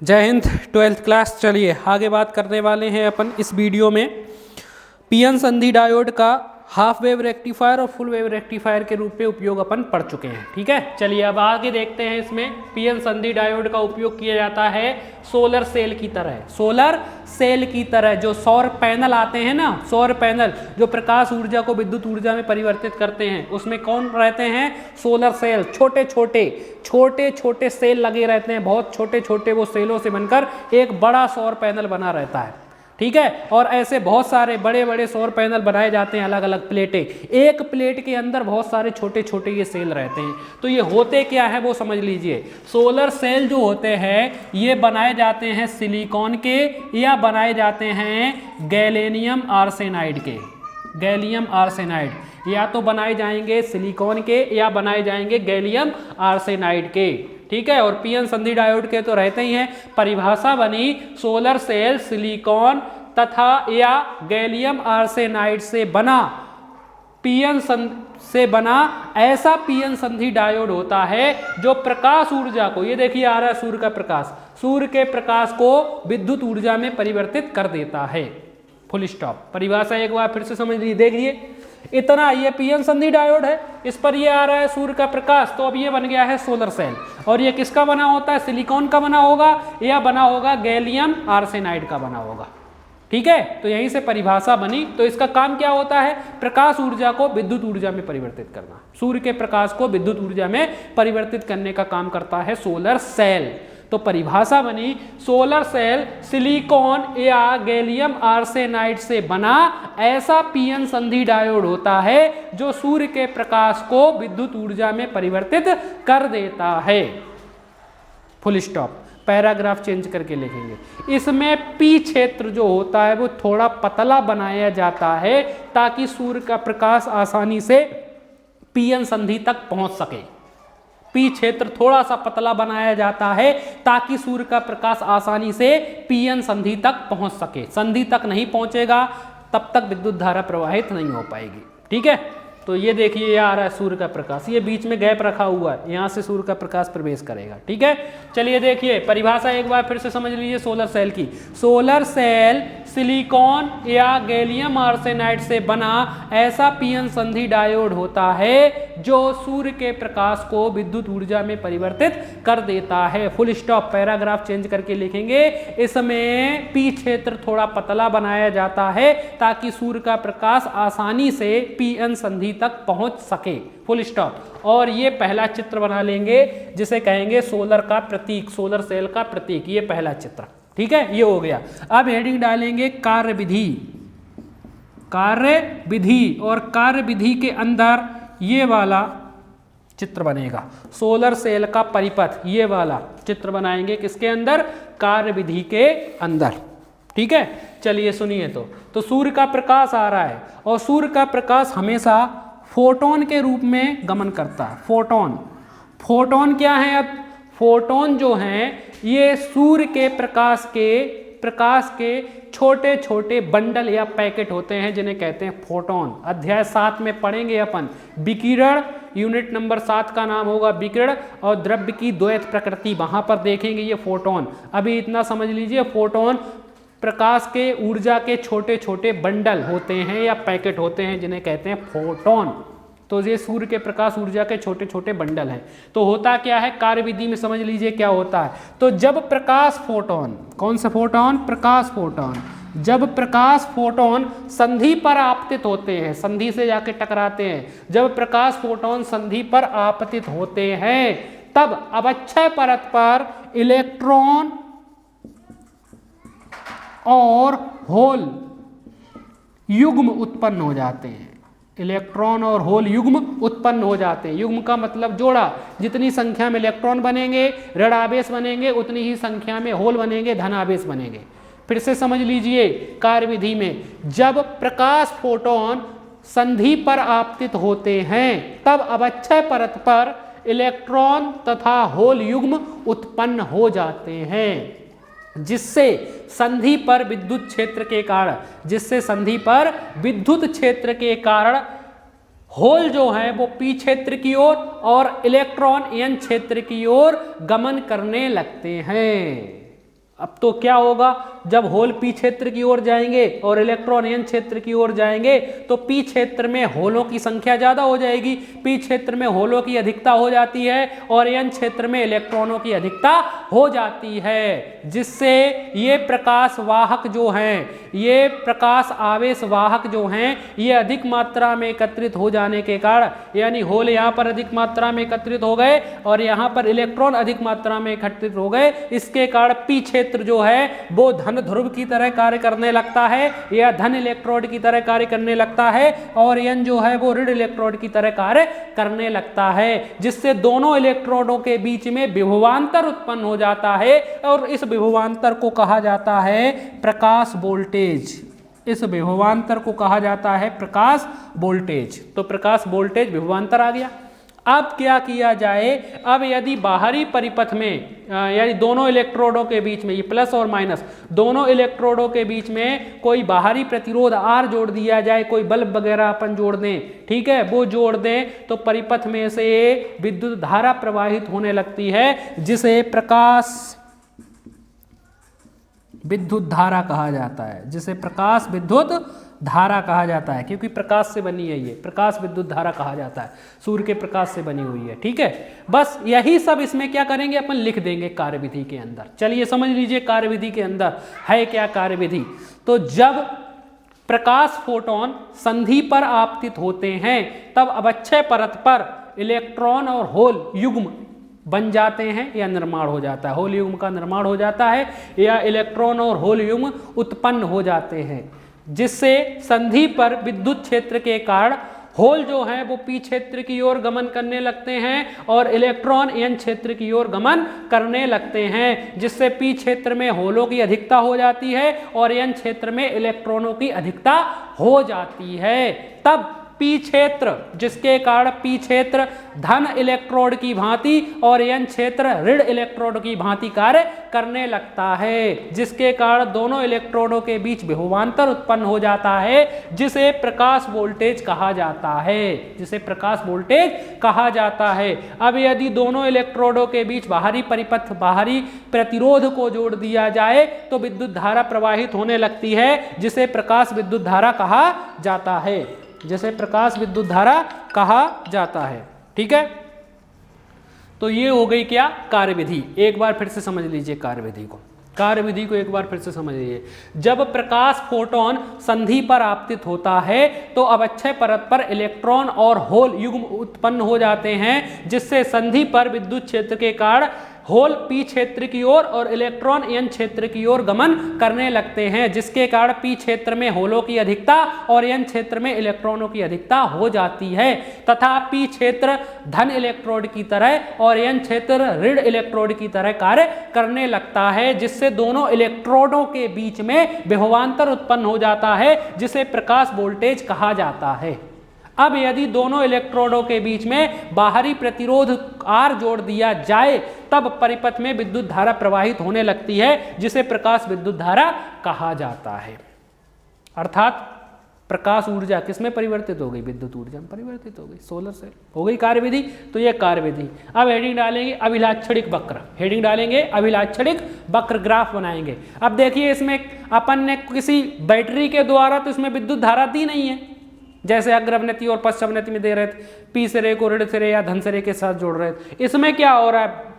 जय Hind. 12th class. चलिए आगे बात करने वाले हैं अपन इस वीडियो में पीएन संधि डायोड का हाफ वेव रेक्टिफायर और फुल वेव रेक्टिफायर के रूप में उपयोग अपन पढ़ चुके हैं। ठीक है, चलिए अब आगे देखते हैं। इसमें पीएन संधि डायोड का उपयोग किया जाता है सोलर सेल की तरह। सोलर सेल की तरह जो सौर पैनल आते हैं ना, सौर पैनल जो प्रकाश ऊर्जा को विद्युत ऊर्जा में परिवर्तित करते हैं, उसमें कौन रहते हैं? Solar cell. छोटे छोटे सेल लगे रहते हैं, बहुत छोटे छोटे वो सेलों से बनकर एक बड़ा सौर पैनल बना रहता है। ठीक है, और ऐसे बहुत सारे बड़े बड़े सौर पैनल बनाए जाते हैं, अलग अलग प्लेटें। एक प्लेट के अंदर बहुत सारे छोटे छोटे ये सेल रहते हैं। तो ये होते क्या है वो समझ लीजिए। सोलर सेल जो होते हैं ये बनाए जाते हैं सिलिकॉन के या बनाए जाते हैं गैलेनियम आर्सेनाइड के। गैलियम आर्सेनाइड या तो बनाए जाएंगे सिलिकॉन के या बनाए जाएंगे गैलियम आर्सेनाइड के। ठीक है, और पीएन संधि डायोड के तो रहते ही हैं। परिभाषा बनी सोलर सेल सिलिकॉन तथा या गैलियम आर्सेनाइड से बना ऐसा पीएन संधि डायोड होता है जो प्रकाश ऊर्जा को, ये देखिए आ रहा है सूर्य का प्रकाश, सूर्य के प्रकाश को विद्युत ऊर्जा में परिवर्तित कर देता है। Full stop. परिभाषा एक बार फिर से समझ लीजिए, देखिए इतना ये पीएन संधि डायोड है, इस पर ये आ रहा है सूर्य का प्रकाश, तो अब ये बन गया है सोलर सेल। और ये किसका बना होता है? सिलिकॉन का बना होगा या बना होगा गैलियम आर्सेनाइड का बना होगा। ठीक है, तो यहीं से परिभाषा बनी। तो इसका काम क्या होता है? प्रकाश ऊर्जा को विद्युत ऊर्जा में परिवर्तित करना। सूर्य के प्रकाश को विद्युत ऊर्जा में परिवर्तित करने का काम करता है सोलर सेल। तो परिभाषा बनी सोलर सेल सिलिकॉन या गैलियम आर्सेनाइड से बना ऐसा पीएन संधि डायोड होता है जो सूर्य के प्रकाश को विद्युत ऊर्जा में परिवर्तित कर देता है। Full stop. पैराग्राफ चेंज करके लिखेंगे। इसमें पी क्षेत्र जो होता है वो थोड़ा पतला बनाया जाता है ताकि सूर्य का प्रकाश आसानी से पीएन संधि तक पहुंच सके। पी क्षेत्र थोड़ा सा पतला बनाया जाता है ताकि सूर्य का प्रकाश आसानी से पीएन संधि तक पहुंच सके। संधि तक नहीं पहुंचेगा तब तक विद्युत धारा प्रवाहित नहीं हो पाएगी। ठीक है, तो ये देखिए ये आ रहा है सूर्य का प्रकाश, ये बीच में गैप रखा हुआ है, यहाँ से सूर्य का प्रकाश प्रवेश करेगा। ठीक है, चलिए देखिए परिभाषा एक बार फिर से समझ लीजिए सोलर सेल की। सोलर सेल सिलिकॉन या गैलियम आर्सेनाइड से बना ऐसा पीएन संधि डायोड होता है जो सूर्य के प्रकाश को विद्युत ऊर्जा में परिवर्तित कर देता है। Full stop. पैराग्राफ चेंज करके लिखेंगे। इसमें पी क्षेत्र थोड़ा पतला बनाया जाता है ताकि सूर्य का प्रकाश आसानी से पीएन संधि तक पहुंच सके। Full stop. और ये पहला चित्र बना लेंगे जिसे कहेंगे सोलर का प्रतीक, सोलर सेल का प्रतीक। ये पहला चित्र। ठीक है, ये हो गया। अब हेडिंग डालेंगे कार्यविधि। कार्यविधि, और कार्यविधि के अंदर ये वाला चित्र बनेगा सोलर सेल का परिपथ। ये वाला चित्र बनाएंगे किसके अंदर? कार्यविधि के अंदर। ठीक है, चलिए सुनिए। तो सूर्य का प्रकाश आ रहा है और सूर्य का प्रकाश हमेशा फोटोन के रूप में गमन करता है। फोटोन क्या है? अब फोटोन जो हैं ये सूर्य के प्रकाश के छोटे छोटे बंडल या पैकेट होते हैं जिन्हें कहते हैं फोटोन। अध्याय 7 में पढ़ेंगे अपन विकिरण। यूनिट नंबर 7 का नाम होगा विकिरण और द्रव्य की द्वैत प्रकृति। वहां पर देखेंगे ये फोटोन। अभी इतना समझ लीजिए, फोटोन प्रकाश के ऊर्जा के छोटे छोटे बंडल होते हैं या पैकेट होते हैं जिन्हें कहते हैं फोटोन। तो ये सूर्य के प्रकाश ऊर्जा के छोटे छोटे बंडल हैं। तो होता क्या है कार्यविधि में समझ लीजिए क्या होता है। तो जब प्रकाश फोटोन, कौन सा फोटोन? प्रकाश फोटोन। जब प्रकाश फोटोन संधि पर आपतित होते हैं, संधि से जाके टकराते हैं, जब प्रकाश फोटोन संधि पर आपतित होते हैं तब अवक्षय परत पर इलेक्ट्रॉन और होल युग्म उत्पन्न हो जाते हैं। इलेक्ट्रॉन और होल युग्म उत्पन्न हो जाते हैं। युग्म का मतलब जोड़ा। जितनी संख्या में इलेक्ट्रॉन बनेंगे, ऋण आवेश बनेंगे, उतनी ही संख्या में होल बनेंगे, धन आवेश बनेंगे। फिर से समझ लीजिए कार्यविधि में जब प्रकाश फोटोन संधि पर आपतित होते हैं तब अवक्षय परत पर इलेक्ट्रॉन तथा होल युग्म उत्पन्न हो जाते हैं, जिससे संधि पर विद्युत क्षेत्र के कारण होल जो है वो पी क्षेत्र की ओर और इलेक्ट्रॉन एन क्षेत्र की ओर गमन करने लगते हैं। अब तो क्या होगा, जब होल पी क्षेत्र की ओर जाएंगे और इलेक्ट्रॉन एन क्षेत्र की ओर जाएंगे तो पी क्षेत्र में होलों की संख्या ज्यादा हो जाएगी, पी क्षेत्र में होलों की अधिकता हो जाती है और एन क्षेत्र में इलेक्ट्रॉनों की अधिकता हो जाती है, जिससे ये प्रकाश वाहक जो हैं, ये प्रकाश आवेश वाहक जो हैं, ये अधिक मात्रा में एकत्रित हो जाने के कारण, यानी होल यहाँ पर अधिक मात्रा में एकत्रित हो गए और यहाँ पर इलेक्ट्रॉन अधिक मात्रा में एकत्रित हो गए, इसके कारण पी क्षेत्र जो है वो धन ध्रुव की तरह कार्य करने लगता है या धन इलेक्ट्रोड की तरह कार्य करने लगता है और एन जो है वो ऋण इलेक्ट्रोड की तरह कार्य करने लगता है, जिससे दोनों इलेक्ट्रोडों के बीच में विभवांतर उत्पन्न हो जाता है और इस विभवांतर को कहा जाता है प्रकाश वोल्टेज। इस विभवांतर को कहा जाता है प्रकाश वोल्टेज। तो प्रकाश वोल्टेज विभवांतर आ गया। अब क्या किया जाए, अब यदि बाहरी परिपथ में यानी दोनों इलेक्ट्रोडों के बीच में, ये प्लस और माइनस दोनों इलेक्ट्रोडों के बीच में कोई बाहरी प्रतिरोध R जोड़ दिया जाए, कोई बल्ब वगैरह अपन जोड़ दें, ठीक है, वो जोड़ दें तो परिपथ में से विद्युत धारा प्रवाहित होने लगती है, जिसे प्रकाश विद्युत धारा कहा जाता है, जिसे प्रकाश विद्युत धारा कहा जाता है, क्योंकि प्रकाश से बनी है, ये प्रकाश विद्युत धारा कहा जाता है, सूर्य के प्रकाश से बनी हुई है। ठीक है, बस यही सब इसमें क्या करेंगे, अपन लिख देंगे कार्यविधि के अंदर। चलिए समझ लीजिए कार्यविधि के अंदर है क्या कार्यविधि। तो जब प्रकाश फोटोन संधि पर आपतित होते हैं तब अवक्षय परत पर इलेक्ट्रॉन और होल युग्म बन जाते हैं या निर्माण हो जाता है, होल युग्म का निर्माण हो जाता है या इलेक्ट्रॉन और होल युग्म उत्पन्न हो जाते हैं, जिससे संधि पर विद्युत क्षेत्र के कारण होल जो है वो पी क्षेत्र की ओर गमन करने लगते हैं और इलेक्ट्रॉन एन क्षेत्र की ओर गमन करने लगते हैं, जिससे पी क्षेत्र में होलों की अधिकता हो जाती है और एन क्षेत्र में इलेक्ट्रॉनों की अधिकता हो जाती है। तब पी क्षेत्र, जिसके कारण पी क्षेत्र धन इलेक्ट्रोड की भांति और एन क्षेत्र ऋण इलेक्ट्रोड की भांति कार्य करने लगता है, जिसके कारण दोनों इलेक्ट्रोडों के बीच विभवांतर उत्पन्न हो जाता है, जिसे प्रकाश वोल्टेज कहा जाता है, जिसे प्रकाश वोल्टेज कहा जाता है। अब यदि दोनों इलेक्ट्रोडों के बीच बाहरी परिपथ, बाहरी प्रतिरोध को जोड़ दिया जाए तो विद्युत धारा प्रवाहित होने लगती है, जिसे प्रकाश विद्युत धारा कहा जाता है, जिसे प्रकाश विद्युत धारा कहा जाता है। ठीक है, तो ये हो गई क्या, कार्यविधि। एक बार फिर से समझ लीजिए कार्यविधि को, कार्यविधि को एक बार फिर से समझ लीजिए। जब प्रकाश फोटोन संधि पर आपतित होता है तो अवक्षय परत पर इलेक्ट्रॉन और होल युग्म उत्पन्न हो जाते हैं, जिससे संधि पर विद्युत क्षेत्र के कारण होल पी क्षेत्र की ओर और इलेक्ट्रॉन एन क्षेत्र की ओर गमन करने लगते हैं, जिसके कारण पी क्षेत्र में होलों की अधिकता और एन क्षेत्र में इलेक्ट्रॉनों की अधिकता हो जाती है, तथा पी क्षेत्र धन इलेक्ट्रोड की तरह और एन क्षेत्र ऋण इलेक्ट्रोड की तरह कार्य करने लगता है, जिससे दोनों इलेक्ट्रोडों के बीच में विभवांतर उत्पन्न हो जाता है, जिसे प्रकाश वोल्टेज कहा जाता है। अब यदि दोनों इलेक्ट्रोडों के बीच में बाहरी प्रतिरोध R जोड़ दिया जाए तब परिपथ में विद्युत धारा प्रवाहित होने लगती है, जिसे प्रकाश विद्युत धारा कहा जाता है। अर्थात प्रकाश ऊर्जा किसमें परिवर्तित हो गई, विद्युत ऊर्जा में परिवर्तित हो गई, सोलर सेल हो गई कार्यविधि। तो यह कार्यविधि। अब हेडिंग डालेंगे अभिलाक्षणिक वक्र, हेडिंग डालेंगे अभिलाक्षणिक वक्र, ग्राफ बनाएंगे। अब देखिए इसमें अपन ने किसी बैटरी के द्वारा तो इसमें विद्युत धारा दी नहीं है, जैसे अग्रवनति और पश्चवनति में दे रहे थे, पी सिरे को ऋण सिरे या धन सिरे के साथ जोड़ रहे थे। इसमें क्या हो रहा है,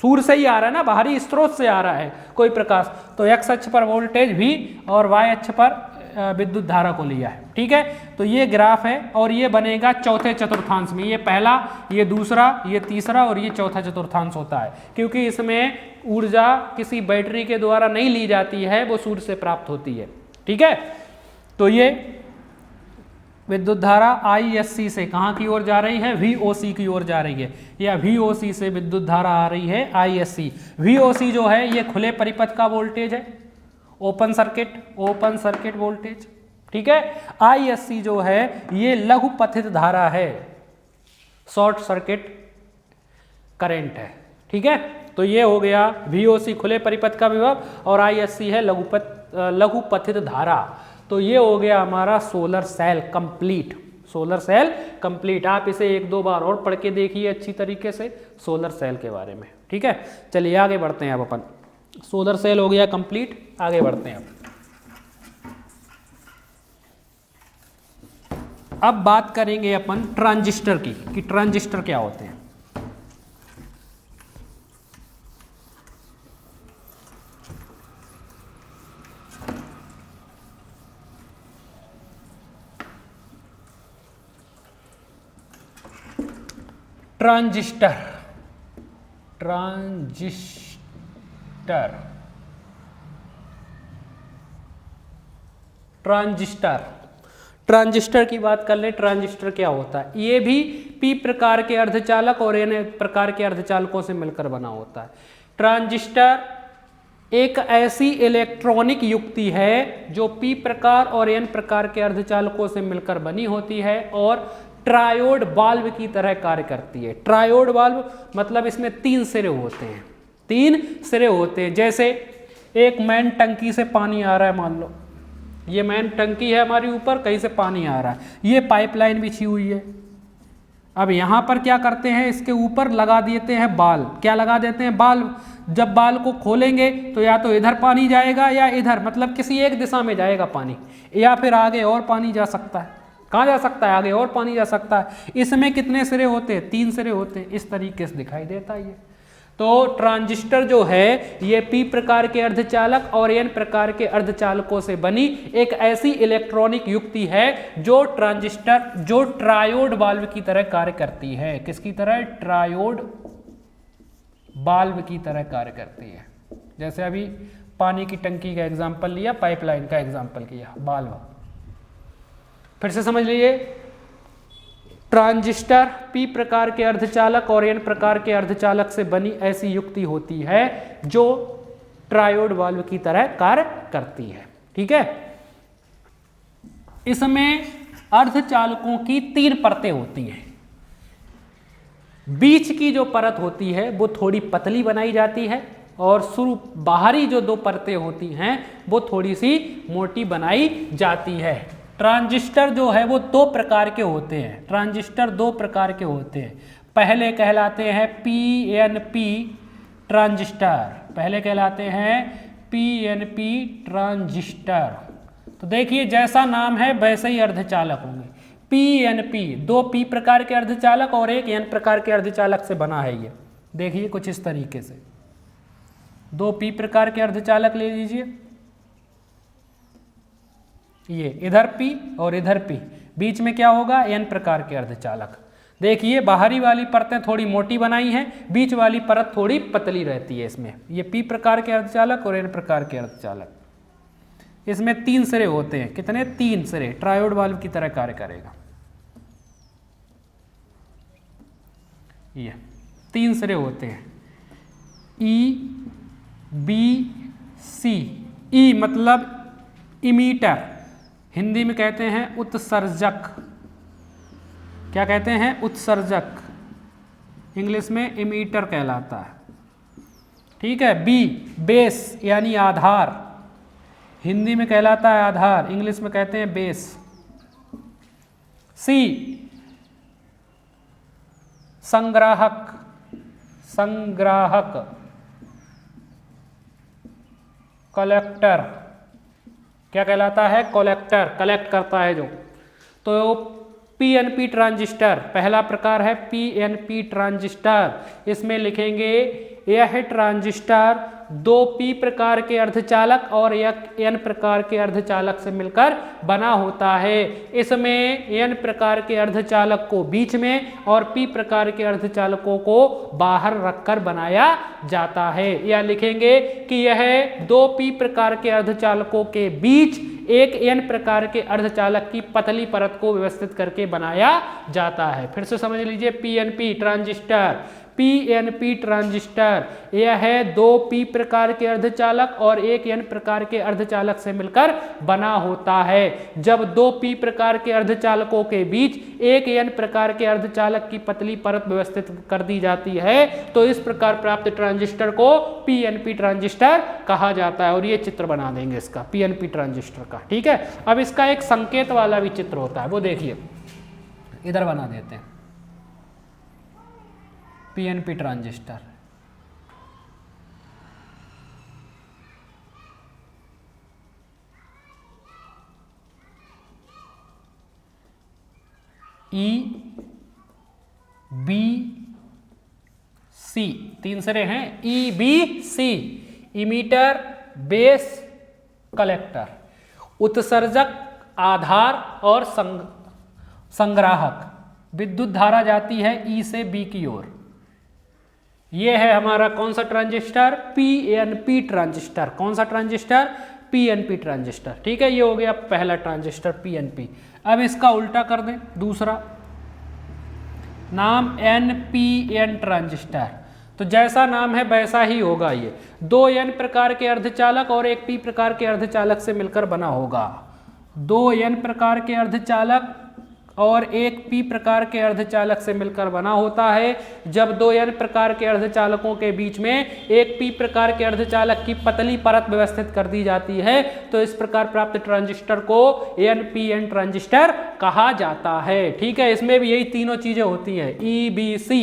सूर्य से ही आ रहा है ना, बाहरी स्रोत से आ रहा है कोई प्रकाश, तो एक्स अक्ष पर वोल्टेज भी और वाई अक्ष पर विद्युत धारा को लिया है। ठीक है, तो ये ग्राफ है और ये बनेगा चौथे चतुर्थांश में, ये पहला, ये दूसरा, ये तीसरा और ये चौथा चतुर्थांश होता है, क्योंकि इसमें ऊर्जा किसी बैटरी के द्वारा नहीं ली जाती है, वो सूर्य से प्राप्त होती है। ठीक है, तो ये विद्युत धारा ISC से कहाँ की ओर जा रही है, VOC की ओर जा रही है, या VOC से विद्युत धारा आ रही है ISC। VOC जो है ये खुले परिपथ का वोल्टेज है, ओपन सर्किट वोल्टेज। ठीक है, ISC जो है ये लघु पथित धारा है, शॉर्ट सर्किट करंट है। ठीक है, तो ये हो गया VOC खुले परिपथ का विभव और ISC है लघु पथित धारा। तो ये हो गया हमारा solar cell complete, solar cell complete. आप इसे एक दो बार और पढ़ के देखिए अच्छी तरीके से सोलर सेल के बारे में। ठीक है, चलिए आगे बढ़ते हैं अब अपन। सोलर सेल हो गया कंप्लीट। आगे बढ़ते हैं अब बात करेंगे अपन ट्रांजिस्टर की कि ट्रांजिस्टर क्या होते हैं। ट्रांजिस्टर ट्रांजिस्टर ट्रांजिस्टर ट्रांजिस्टर की बात कर ले। ट्रांजिस्टर क्या होता है? ये भी पी प्रकार के अर्धचालक और एन प्रकार के अर्धचालकों से मिलकर बना होता है। ट्रांजिस्टर एक ऐसी इलेक्ट्रॉनिक युक्ति है जो पी प्रकार और एन प्रकार के अर्धचालकों से मिलकर बनी होती है और ट्रायोड वाल्व की तरह कार्य करती है। ट्रायोड वाल्व मतलब इसमें 3 सिरे होते हैं, 3 सिरे होते हैं। जैसे एक मेन टंकी से पानी आ रहा है, मान लो ये मेन टंकी है हमारी, ऊपर कहीं से पानी आ रहा है, ये पाइपलाइन बिछी हुई है। अब यहाँ पर क्या करते हैं, इसके ऊपर लगा देते हैं बाल। क्या लगा देते हैं? बाल। जब बाल को खोलेंगे तो या तो इधर पानी जाएगा या इधर, मतलब किसी एक दिशा में जाएगा पानी, या फिर आगे और पानी जा सकता है। कहाँ जा सकता है? आगे और पानी जा सकता है। इसमें कितने सिरे होते हैं? 3 सिरे होते हैं। इस तरीके से दिखाई देता है ये। तो ट्रांजिस्टर जो है ये पी प्रकार के अर्धचालक और एन प्रकार के अर्धचालकों से बनी एक ऐसी इलेक्ट्रॉनिक युक्ति है जो ट्रायोड वाल्व की तरह कार्य करती है। किसकी तरह? ट्रायोड वाल्व की तरह कार्य करती है। जैसे अभी पानी की टंकी का एग्जांपल लिया, पाइपलाइन का एग्जांपल किया, वाल्व। फिर से समझ लीजिए, ट्रांजिस्टर पी प्रकार के अर्धचालक और एन प्रकार के अर्धचालक से बनी ऐसी युक्ति होती है जो ट्रायोड वाल्व की तरह कार्य करती है। ठीक है। इसमें अर्धचालकों की 3 परतें होती हैं। बीच की जो परत होती है वो थोड़ी पतली बनाई जाती है और बाहरी जो 2 परतें होती हैं वो थोड़ी सी मोटी बनाई जाती है। ट्रांजिस्टर जो है वो 2 प्रकार के होते हैं। ट्रांजिस्टर 2 प्रकार के होते हैं। पहले कहलाते हैं पीएनपी ट्रांजिस्टर। पहले कहलाते हैं पीएनपी ट्रांजिस्टर। तो देखिए जैसा नाम है वैसे ही अर्धचालक होंगे। पीएनपी 2 पी प्रकार के अर्धचालक और एक एन प्रकार के अर्धचालक से बना है। ये देखिए कुछ इस तरीके से 2 पी प्रकार के अर्धचालक ले लीजिए, ये इधर P और इधर P, बीच में क्या होगा? N प्रकार के अर्धचालक। देखिए बाहरी वाली परतें थोड़ी मोटी बनाई हैं, बीच वाली परत थोड़ी पतली रहती है। इसमें ये P प्रकार के अर्धचालक और N प्रकार के अर्धचालक। इसमें 3 सिरे होते हैं। कितने? 3 सिरे। ट्रायोड वाल्व की तरह कार्य करेगा। ये 3 सिरे होते हैं, E B C। E मतलब इमीटर, हिंदी में कहते हैं उत्सर्जक। क्या कहते हैं? उत्सर्जक। इंग्लिश में इमीटर कहलाता है। ठीक है। बी बेस यानी आधार, हिंदी में कहलाता है आधार, इंग्लिश में कहते हैं बेस। सी संग्राहक, संग्राहक। कलेक्टर, क्या कहलाता है? कलेक्टर, कलेक्ट करता है जो। तो पीएनपी ट्रांजिस्टर पहला प्रकार है पीएनपी ट्रांजिस्टर। इसमें लिखेंगे यह ट्रांजिस्टर 2 पी प्रकार के अर्धचालक और एक एन प्रकार के अर्धचालक से मिलकर बना होता है। इसमें एन प्रकार के अर्धचालक को बीच में और पी प्रकार के अर्धचालकों को बाहर रखकर बनाया जाता है। या लिखेंगे कि यह 2 पी प्रकार के अर्धचालकों के बीच एक एन प्रकार के अर्धचालक की पतली परत को व्यवस्थित करके बनाया जाता है। फिर से समझ लीजिए, पीएनपी ट्रांजिस्टर, पीएनपी ट्रांजिस्टर यह है 2 पी प्रकार के अर्धचालक और एक एन प्रकार के अर्धचालक से मिलकर बना होता है। जब 2 पी प्रकार के अर्धचालकों के बीच एक एन प्रकार के अर्धचालक की पतली परत व्यवस्थित कर दी जाती है तो इस प्रकार प्राप्त ट्रांजिस्टर को पीएनपी ट्रांजिस्टर कहा जाता है। और ये चित्र बना देंगे इसका, पीएनपी ट्रांजिस्टर का। ठीक है। अब इसका एक संकेत वाला भी चित्र होता है, वो देखिए इधर बना देते हैं। PNP transistor E B C, 3 सिरे हैं, E B C, emitter, base, collector, उत्सर्जक, आधार और संग्राहक। विद्युत धारा जाती है ई से बी की ओर। ये है हमारा कौन सा ट्रांजिस्टर, पीएनपी ट्रांजिस्टर। कौन सा ट्रांजिस्टर, पीएनपी ट्रांजिस्टर। ठीक है, ये हो गया पहला ट्रांजिस्टर पीएनपी। अब इसका उल्टा कर दें, दूसरा नाम एनपीएन ट्रांजिस्टर। तो जैसा नाम है वैसा ही होगा। ये 2 एन प्रकार के अर्धचालक और एक पी प्रकार के अर्धचालक से मिलकर बना होगा। 2 एन प्रकार के अर्धचालक और एक पी प्रकार के अर्धचालक से मिलकर बना होता है। जब 2 एन प्रकार के अर्धचालकों के बीच में एक पी प्रकार के अर्धचालक की पतली परत व्यवस्थित कर दी जाती है तो इस प्रकार प्राप्त ट्रांजिस्टर को एनपीएन ट्रांजिस्टर कहा जाता है। ठीक है, इसमें भी यही तीनों चीजें होती हैं, ईबीसी,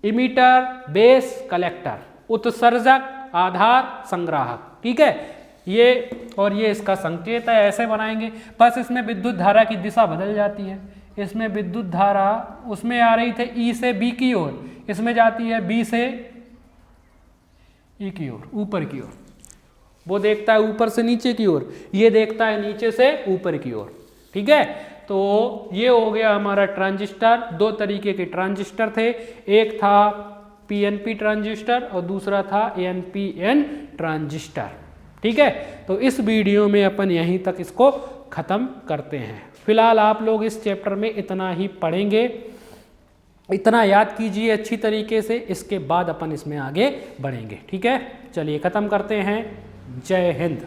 इमीटर, बेस, कलेक्टर, उत्सर्जक, आधार, संग्राहक। ठीक है, ये और ये इसका संकेत है, ऐसे बनाएंगे। बस इसमें विद्युत धारा की दिशा बदल जाती है। इसमें विद्युत धारा उसमें आ रही थी ई से बी की ओर, इसमें जाती है बी से ई की ओर, ऊपर की ओर। वो देखता है ऊपर से नीचे की ओर, ये देखता है नीचे से ऊपर की ओर। ठीक है, तो ये हो गया हमारा ट्रांजिस्टर। 2 तरीके के ट्रांजिस्टर थे, एक था पीएनपी ट्रांजिस्टर और दूसरा था एनपीएन ट्रांजिस्टर। ठीक है, तो इस वीडियो में अपन यहीं तक इसको ख़त्म करते हैं। फिलहाल आप लोग इस चैप्टर में इतना ही पढ़ेंगे, इतना याद कीजिए अच्छी तरीके से, इसके बाद अपन इसमें आगे बढ़ेंगे। ठीक है, चलिए ख़त्म करते हैं। जय हिंद।